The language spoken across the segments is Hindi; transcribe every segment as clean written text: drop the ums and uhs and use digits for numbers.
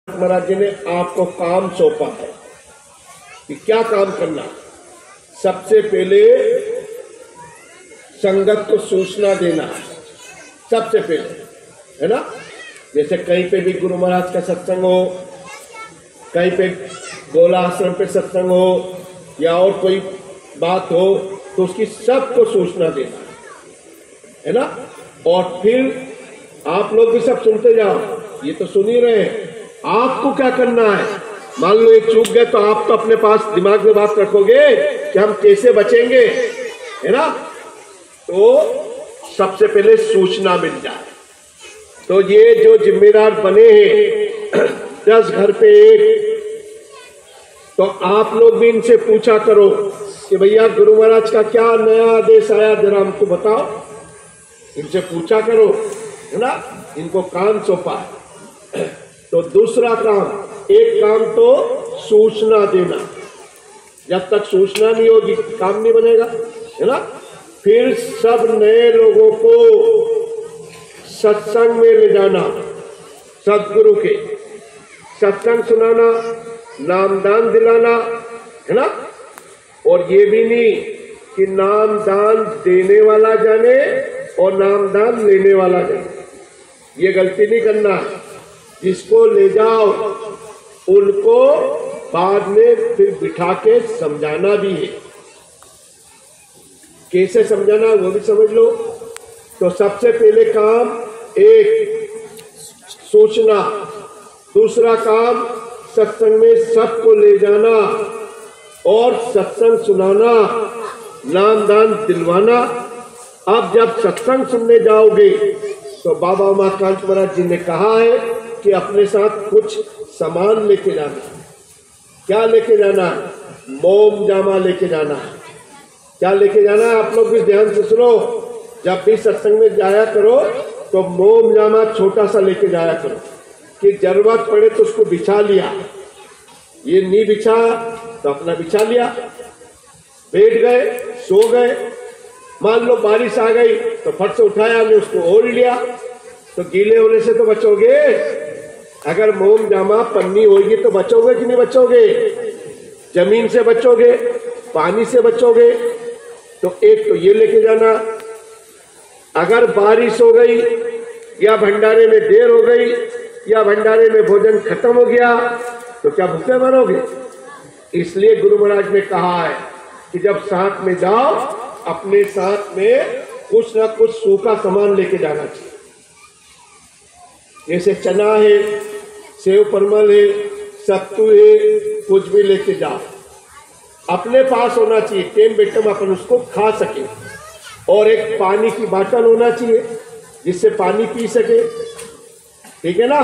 महाराज जी ने आपको काम सौंपा है कि क्या काम करना। सबसे पहले संगत को सूचना देना है, सबसे पहले, है ना। जैसे कहीं पे भी गुरु महाराज का सत्संग हो, कहीं पे गोला आश्रम पे सत्संग हो या और कोई बात हो तो उसकी सबको सूचना देना है ना। और फिर आप लोग भी सब सुनते जाओ, ये तो सुन ही रहे हैं। आपको क्या करना है, मान लो एक चूक गए तो आप तो अपने पास दिमाग में बात रखोगे कि हम कैसे बचेंगे, है ना। तो सबसे पहले सूचना मिल जाए। तो ये जो जिम्मेदार बने हैं 10 घर पे एक, तो आप लोग भी इनसे पूछा करो कि भैया गुरु महाराज का क्या नया आदेश आया, जरा हमको बताओ। इनसे पूछा करो, है ना। इनको काम सौंपा है। तो दूसरा काम, एक काम तो सूचना देना। जब तक सूचना नहीं होगी काम नहीं बनेगा, है ना। फिर सब नए लोगों को सत्संग में ले जाना, सदगुरु के सत्संग सुनाना, नामदान दिलाना, है ना। और ये भी नहीं कि नामदान देने वाला जाने और नामदान लेने वाला जाने, ये गलती नहीं करना है। जिसको ले जाओ उनको बाद में फिर बिठा के समझाना भी है। कैसे समझाना वो भी समझ लो। तो सबसे पहले काम एक सूचना, दूसरा काम सत्संग में सबको ले जाना और सत्संग सुनाना, नामदान दिलवाना। अब जब सत्संग सुनने जाओगे तो बाबा उमाकांत महाराज जी ने कहा है कि अपने साथ कुछ सामान लेके जाना। क्या लेके जाना है? मोम जामा लेके जाना है। क्या लेके जाना है? आप लोग भी ध्यान से सुनो। जब भी सत्संग में जाया करो तो मोम जामा छोटा सा लेके जाया करो कि जरूरत पड़े तो उसको बिछा लिया। ये नहीं बिछा तो अपना बिछा लिया, बैठ गए, सो गए। मान लो बारिश आ गई तो फट से उठाया, हमने उसको ओढ़ लिया, तो गीले होने से तो बचोगे। अगर मोम जामा पन्नी होगी तो बचोगे कि नहीं बचोगे? जमीन से बचोगे, पानी से बचोगे। तो एक तो ये लेके जाना। अगर बारिश हो गई या भंडारे में देर हो गई या भंडारे में भोजन खत्म हो गया तो क्या भूखे मरोगे? इसलिए गुरु महाराज ने कहा है कि जब साथ में जाओ अपने साथ में कुछ ना कुछ सूखा सामान लेके जाना चाहिए। जैसे चना है, सेव परमल है, सत्तू है, कुछ भी लेके जाओ, अपने पास होना चाहिए। टेम बेटम अपन उसको खा सके। और एक पानी की बोतल होना चाहिए जिससे पानी पी सके, ठीक है ना।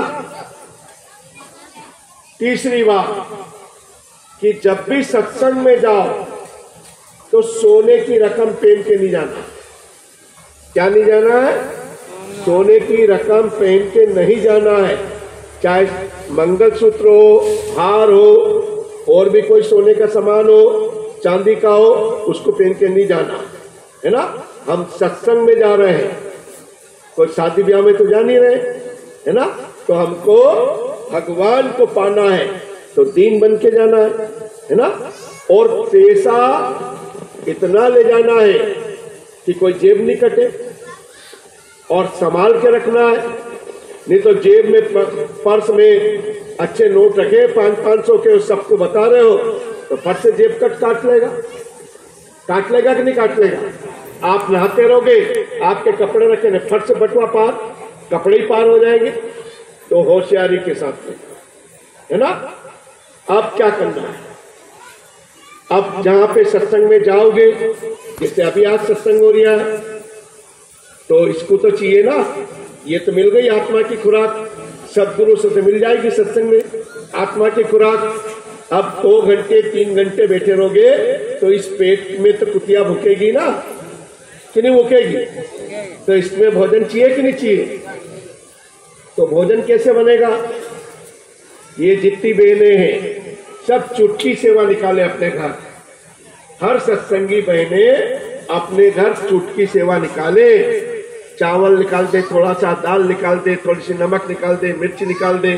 तीसरी बात कि जब भी सत्संग में जाओ तो सोने की रकम पहन के नहीं जाना। क्या नहीं जाना है? सोने की रकम पहन के नहीं जाना है। चाहे मंगलसूत्र हो, हार हो, और भी कोई सोने का सामान हो, चांदी का हो, उसको पहन के नहीं जाना, है ना। हम सत्संग में जा रहे हैं, कोई शादी ब्याह में तो जा नहीं रहे, है ना। तो हमको भगवान को पाना है तो दीन बन के जाना है ना। और पैसा इतना ले जाना है कि कोई जेब नहीं कटे और संभाल के रखना है। नहीं तो जेब में, पर्स में अच्छे नोट रखे 500-500 के, सबको बता रहे हो तो फट से जेब काट लेगा। काट लेगा कि नहीं काट लेगा? आप नहाते रहोगे, आपके कपड़े रखे ने, फट से बटुआ पार, कपड़े ही पार हो जाएंगे। तो होशियारी के साथ में, है ना। अब क्या करना है? अब जहां पे सत्संग में जाओगे, जैसे अभी आज सत्संग हो रहा है, तो इसको तो चाहिए ना। ये तो मिल गई आत्मा की खुराक, सदगुरु से मिल जाएगी सत्संग में आत्मा की खुराक। अब 2 घंटे 3 घंटे बैठे रहोगे तो इस पेट में तो कुतिया भूखेगी ना, कि नहीं भूखेगी? तो इसमें भोजन चाहिए कि नहीं चाहिए? तो भोजन कैसे बनेगा? ये जितनी बहनें हैं सब चुटकी सेवा निकाले अपने घर। हर सत्संगी बहनें अपने घर चुटकी सेवा निकाले। चावल निकाल दे, थोड़ा सा दाल निकाल दे, थोड़ी सी नमक निकाल दे, मिर्च निकाल दे,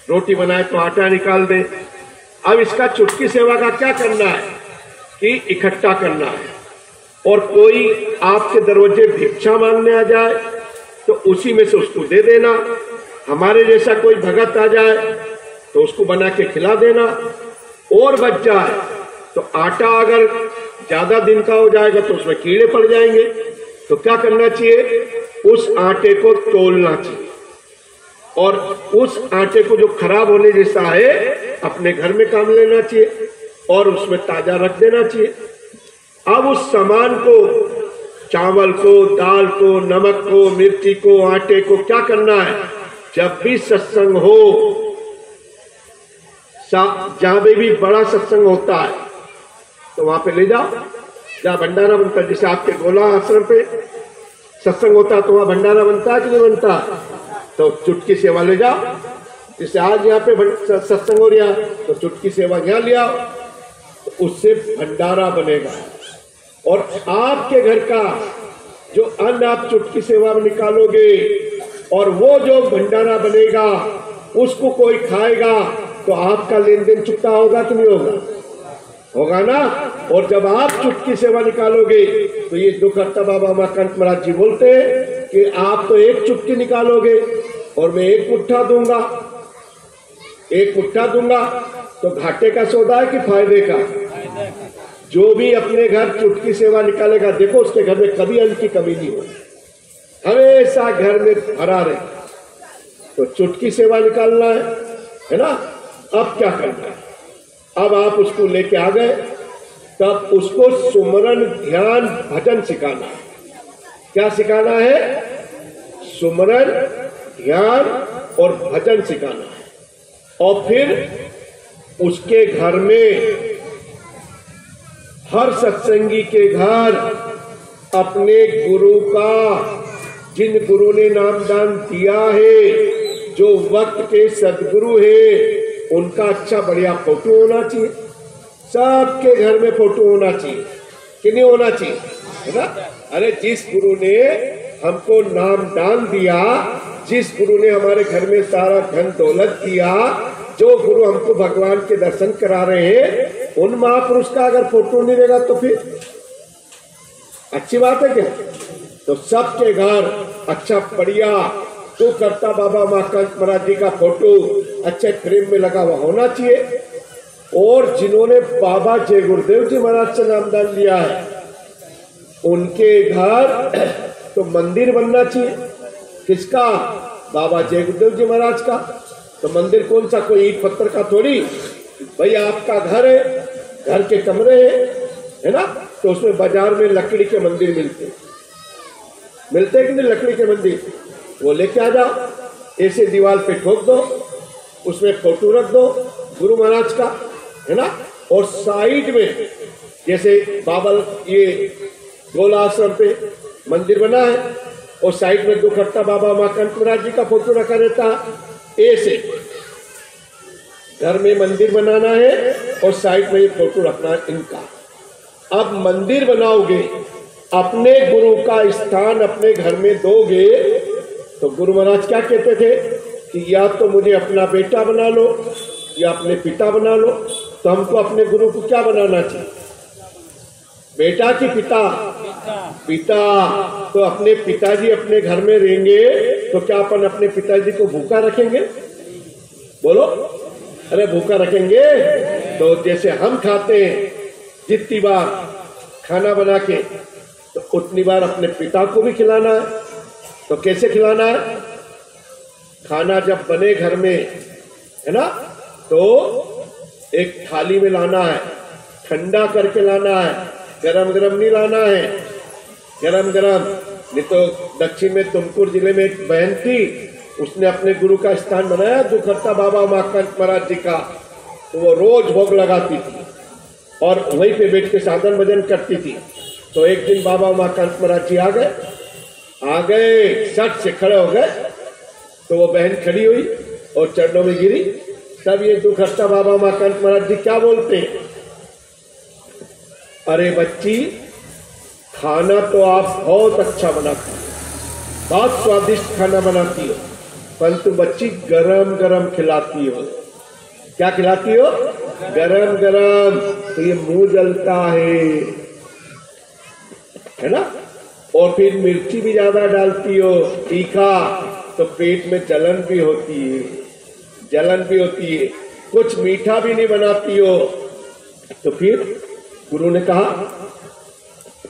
रोटी बनाए तो आटा निकाल दे। अब इसका चुटकी सेवा का क्या करना है कि इकट्ठा करना है, और कोई आपके दरवाजे भिक्षा मांगने आ जाए तो उसी में से उसको दे देना। हमारे जैसा कोई भगत आ जाए तो उसको बना के खिला देना, और बच जाए तो आटा अगर ज्यादा दिन का हो जाएगा तो उसमें कीड़े पड़ जाएंगे, तो क्या करना चाहिए, उस आटे को तोलना चाहिए, और उस आटे को जो खराब होने जैसा है अपने घर में काम लेना चाहिए और उसमें ताजा रख देना चाहिए। अब उस सामान को, चावल को, दाल को, नमक को, मिर्ची को, आटे को क्या करना है, जब भी सत्संग हो, जहां भी बड़ा सत्संग होता है तो वहां पे ले जाओ, जहां भंडारा बनता है। जैसे आपके गोला आश्रम पे सत्संग होता है तो वहां भंडारा बनता है कि नहीं बनता, तो चुटकी सेवा ले जाओ। जैसे आज यहाँ पे सत्संग हो रहा तो चुटकी सेवा यहाँ ले आओ, तो उससे भंडारा बनेगा। और आपके घर का जो अन्न आप चुटकी सेवा में निकालोगे और वो जो भंडारा बनेगा उसको कोई खाएगा तो आपका लेन देन चुकता होगा कि नहीं होगा, होगा ना। और जब आप चुटकी सेवा निकालोगे तो ये दुखहर्ता बाबा उमाकांत महाराज जी बोलते हैं कि आप तो एक चुटकी निकालोगे और मैं एक मुट्ठा दूंगा, एक मुट्ठा दूंगा, तो घाटे का सौदा है कि फायदे का। जो भी अपने घर चुटकी सेवा निकालेगा, देखो उसके घर में कभी अन्न की कमी नहीं होगी, हमेशा घर में भरा रहे। तो चुटकी सेवा निकालना है ना। अब क्या करना है, अब आप उसको लेके आ गए, तब उसको सुमरन, ध्यान, भजन सिखाना है। क्या सिखाना है, सुमरन, ध्यान और भजन सिखाना है। और फिर उसके घर में, हर सत्संगी के घर अपने गुरु का, जिन गुरु ने नामदान दिया है, जो वक्त के सदगुरु है, उनका अच्छा बढ़िया फोटो होना चाहिए। सबके घर में फोटो होना चाहिए कि नहीं होना चाहिए, है ना। अरे जिस गुरु ने हमको नामदान दिया, जिस गुरु ने हमारे घर में सारा धन दौलत दिया, जो गुरु हमको भगवान के दर्शन करा रहे हैं, उन महापुरुष का अगर फोटो नहीं रहेगा तो फिर अच्छी बात है क्या। तो सबके घर अच्छा बढ़िया तो करता बाबा उमाकांत महाराज जी का फोटो अच्छे फ्रेम में लगा हुआ होना चाहिए। और जिन्होंने बाबा जय गुरुदेव जी महाराज से नामदान लिया है, उनके घर तो मंदिर बनना चाहिए। किसका, बाबा जय गुरुदेव जी महाराज का। तो मंदिर कौन सा, कोई ईट पत्थर का थोड़ी, भाई आपका घर है, घर के कमरे है ना। तो उसमें बाजार में लकड़ी के मंदिर मिलते हैं कि नहीं, लकड़ी के मंदिर, वो लेके आ जाओ, ऐसे दीवार पे ठोक दो, उसमें फोटो रख दो गुरु महाराज का, है ना। और साइड में जैसे बाबल ये गोला आश्रम पे मंदिर बना है और साइड में दुखहर्ता बाबा उमाकांत महाराज जी का फोटो रखा रहता है। ऐसे घर में मंदिर बनाना है और साइड में ये फोटो रखना है इनका। अब मंदिर बनाओगे, अपने गुरु का स्थान अपने घर में दोगे, तो गुरु महाराज क्या कहते थे कि या तो मुझे अपना बेटा बना लो या अपने पिता बना लो। तो हमको अपने गुरु को क्या बनाना चाहिए, बेटा की पिता, पिता। तो अपने पिताजी अपने घर में रहेंगे तो क्या अपन अपने पिताजी को भूखा रखेंगे, बोलो, अरे भूखा रखेंगे। तो जैसे हम खाते हैं जितनी बार खाना बना के, तो उतनी बार अपने पिता को भी खिलाना है। तो कैसे खिलाना है, खाना जब बने घर में, है ना, तो एक थाली में लाना है, ठंडा करके लाना है, गरम गरम नहीं लाना है, गरम गरम नहीं। तो दक्षिण में तुमकुर जिले में एक बहन थी, उसने अपने गुरु का स्थान बनाया दुखहर्ता बाबा उमाकांत महाराज जी का, तो वो रोज भोग लगाती थी और वहीं पे बैठ के साधन भजन करती थी। तो एक दिन बाबा उमाकांत महाराज जी आ गए, सट से खड़े हो गए। तो वो बहन खड़ी हुई और चरणों में गिरी। तब ये दुखहर्ता बाबा उमाकांत महाराज जी क्या बोलते हैं, अरे बच्ची, खाना तो आप बहुत अच्छा बनाती हो, बहुत स्वादिष्ट खाना बनाती हो, परंतु बच्ची गरम गरम खिलाती हो। क्या खिलाती हो? गरम गरम, तो ये मुंह जलता है ना। और फिर मिर्ची भी ज्यादा डालती हो, तीखा, तो पेट में जलन भी होती है। कुछ मीठा भी नहीं बनाती हो, तो फिर गुरु ने कहा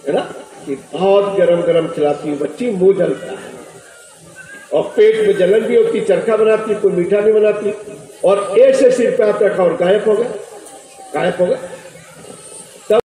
है ना कि बहुत गरम गरम खिलाती हो बच्ची, मुंह जलता है और पेट में जलन भी होती, चरखा बनाती, कोई मीठा नहीं बनाती। और ऐसे सिर पे हाथ रखा और गायब हो गया।